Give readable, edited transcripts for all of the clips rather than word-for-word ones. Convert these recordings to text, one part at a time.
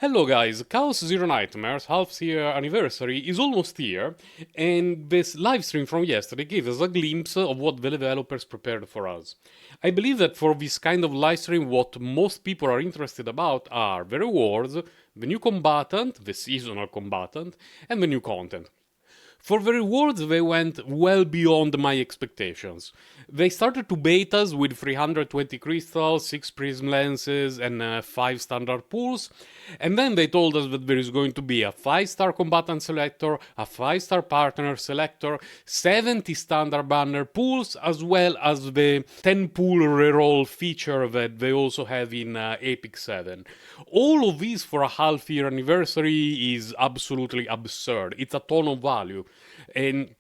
Hello guys, Chaos Zero Nightmares half-year anniversary is almost here, and this livestream from yesterday gave us a glimpse of what the developers prepared for us. I believe that for this kind of livestream what most people are interested about are the rewards, the new combatant, the seasonal combatant, and the new content. For the rewards, they went well beyond my expectations. They started to bait us with 320 crystals, 6 prism lenses, and 5 standard pools, and then they told us that there is going to be a 5-star combatant selector, a 5-star partner selector, 70 standard banner pools, as well as the 10 pool reroll feature that they also have in Epic 7. All of these for a half year anniversary is absolutely absurd. It's a ton of value. And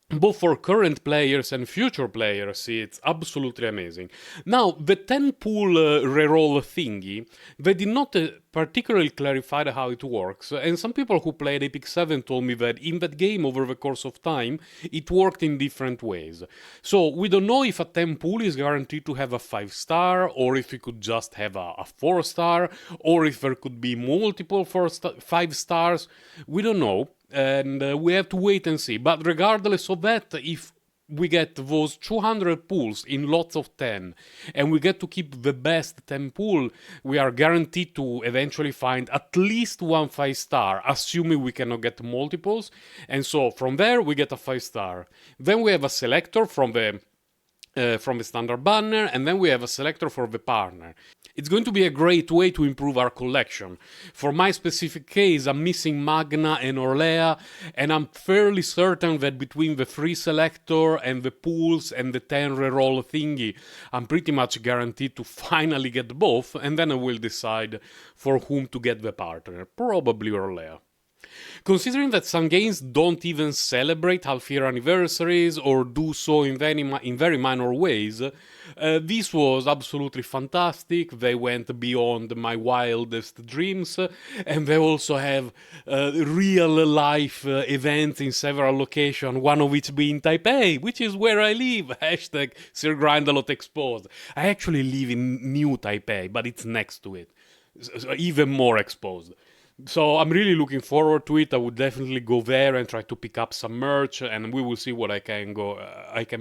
both for current players and future players, it's absolutely amazing. Now, the 10 pool reroll thingy, they did not particularly clarify how it works, and some people who played Epic 7 told me that in that game, over the course of time, it worked in different ways. So, we don't know if a 10 pool is guaranteed to have a 5-star, or if it could just have a 4-star, or if there could be multiple 5 stars. We don't know, and we have to wait and see. But regardless of that, if we get those 200 pools in lots of 10 and we get to keep the best 10 pool, we are guaranteed to eventually find at least one 5-star, assuming we cannot get multiples. And so from there we get a 5-star. Then we have a selector from the standard banner, and then we have a selector for the partner. It's going to be a great way to improve our collection. For my specific case, I'm missing Magna and Orlea, and I'm fairly certain that between the free selector and the pools and the 10 reroll thingy, I'm pretty much guaranteed to finally get both, and then I will decide for whom to get the partner. Probably Orlea. Considering that some games don't even celebrate half-year anniversaries or do so in very minor ways, this was absolutely fantastic. They went beyond my wildest dreams, and they also have real-life events in several locations, one of which being Taipei, which is where I live. Hashtag Sir Grindalot Exposed. I actually live in New Taipei, but it's next to it. So even more exposed. So I'm really looking forward to it. I would definitely go there and try to pick up some merch, and we will see what I can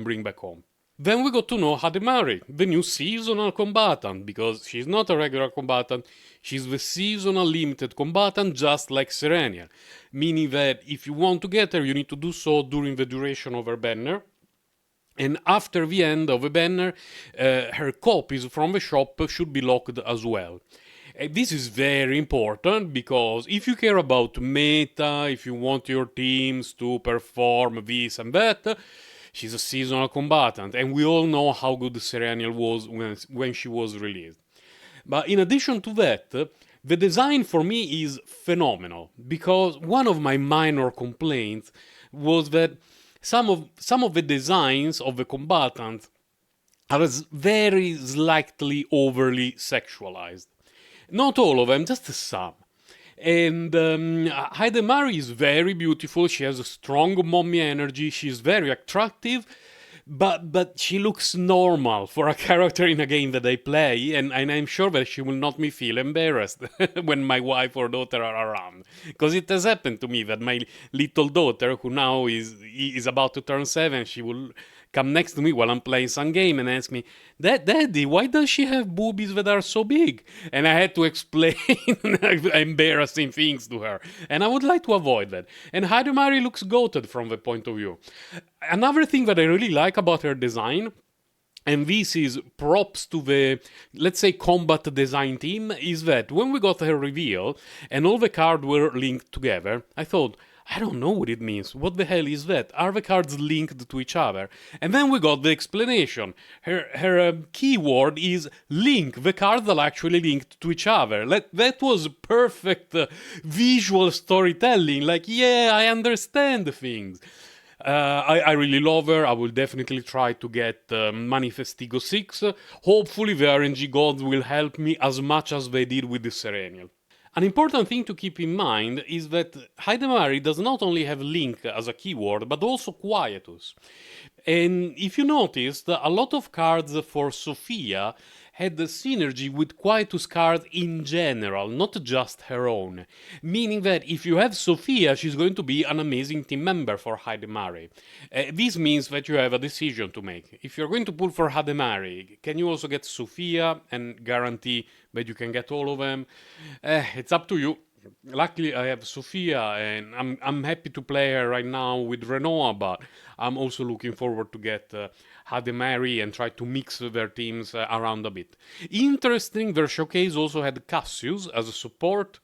bring back home. Then we got to know Heidemarie, the new seasonal combatant, because she's not a regular combatant, she's the seasonal limited combatant just like Serenia, meaning that if you want to get her, you need to do so during the duration of her banner, and after the end of the banner, her copies from the shop should be locked as well. This is very important because if you care about meta, if you want your teams to perform this and that, she's a seasonal combatant, and we all know how good Serenial was when she was released. But in addition to that, the design for me is phenomenal, because one of my minor complaints was that some of the designs of the combatants are very slightly overly sexualized. Not all of them, just some. And Heidemarie is very beautiful. She has a strong mommy energy. She's very attractive, but she looks normal for a character in a game that I play, and I'm sure that she will not me feel embarrassed when my wife or daughter are around. Because it has happened to me that my little daughter, who now is about to turn 7, she will come next to me while I'm playing some game and ask me, Daddy, why does she have boobies that are so big? And I had to explain embarrassing things to her. And I would like to avoid that. And Heidemarie looks goated from the point of view. Another thing that I really like about her design, and this is props to the, let's say, combat design team, is that when we got her reveal and all the cards were linked together, I thought, I don't know what it means. What the hell is that? Are the cards linked to each other? And then we got the explanation. Her keyword is link. The cards are actually linked to each other. That was perfect visual storytelling. Like, yeah, I understand things. I really love her. I will definitely try to get Manifestigo 6. Hopefully the RNG gods will help me as much as they did with the Serenial. An important thing to keep in mind is that Heidemarie does not only have Link as a keyword, but also Quietus. And if you noticed, a lot of cards for Sophia had the synergy with Quietus card in general, not just her own. Meaning that if you have Sophia, she's going to be an amazing team member for Heidemarie. This means that you have a decision to make. If you're going to pull for Heidemarie, can you also get Sophia and guarantee that you can get all of them? It's up to you. Luckily, I have Sophia, and I'm happy to play her right now with Renoa, but I'm also looking forward to get Heidemarie and try to mix their teams around a bit. Interesting, their showcase also had Cassius as a support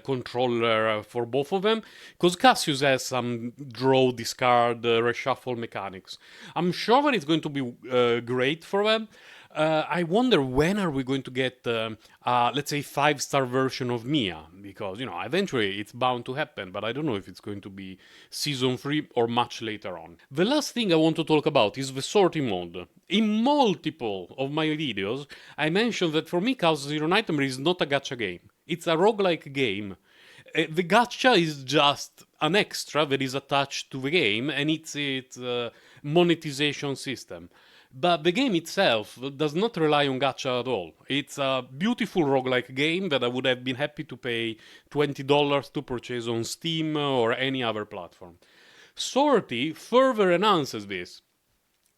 controller for both of them, because Cassius has some draw, discard, reshuffle mechanics. I'm sure that it's going to be great for them. I wonder when are we going to get, let's say, 5-star version of Mia, because eventually it's bound to happen, but I don't know if it's going to be season 3 or much later on. The last thing I want to talk about is the sortie mode. In multiple of my videos, I mentioned that for me, Chaos Zero Nightmare is not a gacha game. It's a roguelike game. The gacha is just an extra that is attached to the game, and it's its monetization system. But the game itself does not rely on gacha at all. It's a beautiful roguelike game that I would have been happy to pay $20 to purchase on Steam or any other platform. Sortie further enhances this.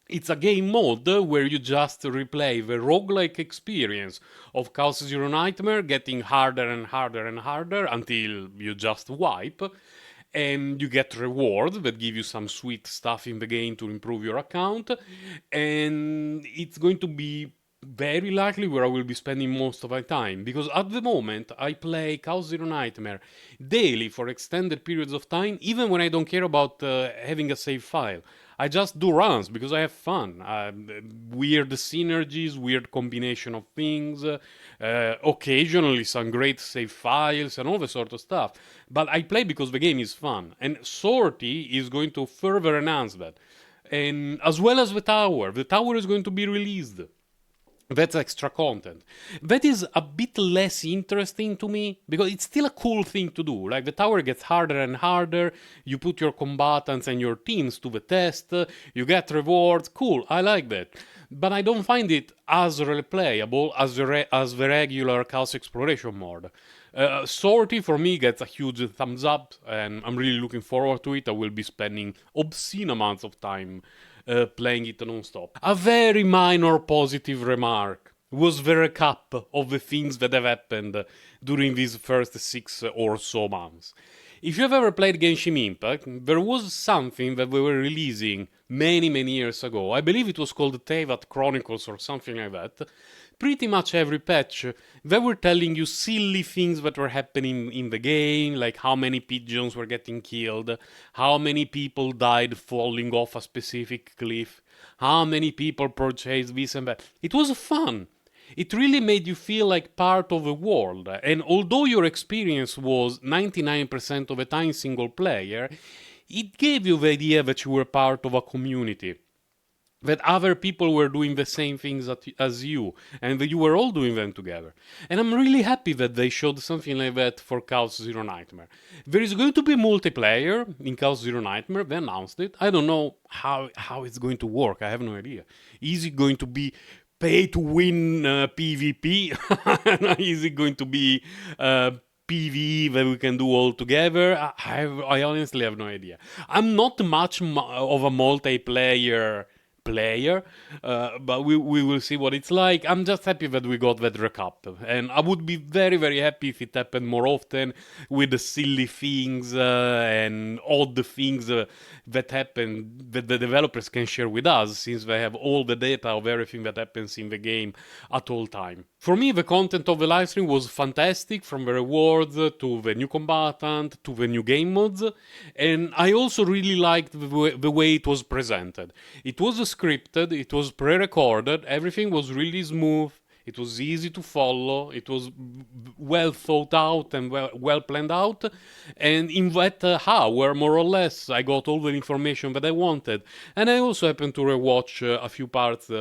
It's a game mode where you just replay the roguelike experience of Chaos Zero Nightmare, getting harder and harder and harder until you just wipe. And you get rewards that give you some sweet stuff in the game to improve your account. And it's going to be very likely where I will be spending most of my time, because at the moment I play Chaos Zero Nightmare daily for extended periods of time, even when I don't care about having a save file. I just do runs because I have fun. Weird synergies, weird combination of things, occasionally some great save files and all the sort of stuff. But I play because the game is fun, and Sortie is going to further enhance that. And as well as the tower. The tower is going to be released. That's extra content. That is a bit less interesting to me, because it's still a cool thing to do. Like, the tower gets harder and harder, you put your combatants and your teams to the test, you get rewards, cool, I like that. But I don't find it as replayable as the regular Chaos Exploration mode. Sortie for me gets a huge thumbs up, and I'm really looking forward to it. I will be spending obscene amounts of time playing it non-stop. A very minor positive remark was the recap of the things that have happened during these first 6 or so months. If you've ever played Genshin Impact, there was something that we were releasing many years ago. I believe it was called Phat Chronicles or something like that. Pretty much every patch, they were telling you silly things that were happening in the game, like how many pigeons were getting killed, how many people died falling off a specific cliff, how many people purchased this and that. It was fun. It really made you feel like part of the world, and although your experience was 99% of the time single player, it gave you the idea that you were part of a community, that other people were doing the same things as you, and that you were all doing them together. And I'm really happy that they showed something like that for Chaos Zero Nightmare. There is going to be multiplayer in Chaos Zero Nightmare, they announced it. I don't know how it's going to work, I have no idea. Is it going to be pay to win PvP? Is it going to be PvE that we can do all together? I honestly have no idea. I'm not much of a multiplayer player, but we will see what it's like. I'm just happy that we got that recap, and I would be very happy if it happened more often, with the silly things and odd things that happen that the developers can share with us, since they have all the data of everything that happens in the game at all time. For me, the content of the livestream was fantastic, from the rewards to the new combatant to the new game modes, and I also really liked the way it was presented. It was scripted, it was pre-recorded, everything was really smooth, it was easy to follow, it was well thought out and well planned out, and in that hour, more or less, I got all the information that I wanted. And I also happened to rewatch a few parts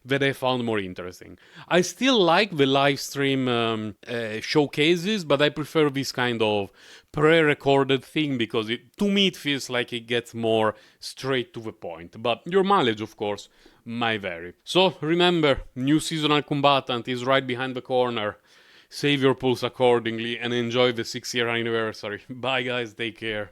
that I found more interesting. I still like the live stream showcases, but I prefer this kind of pre-recorded thing because to me it feels like it gets more straight to the point. But your mileage, of course, might vary. So remember, new seasonal combatant is right behind the corner. Save your pulse accordingly and enjoy the 6-year anniversary. Bye guys, take care.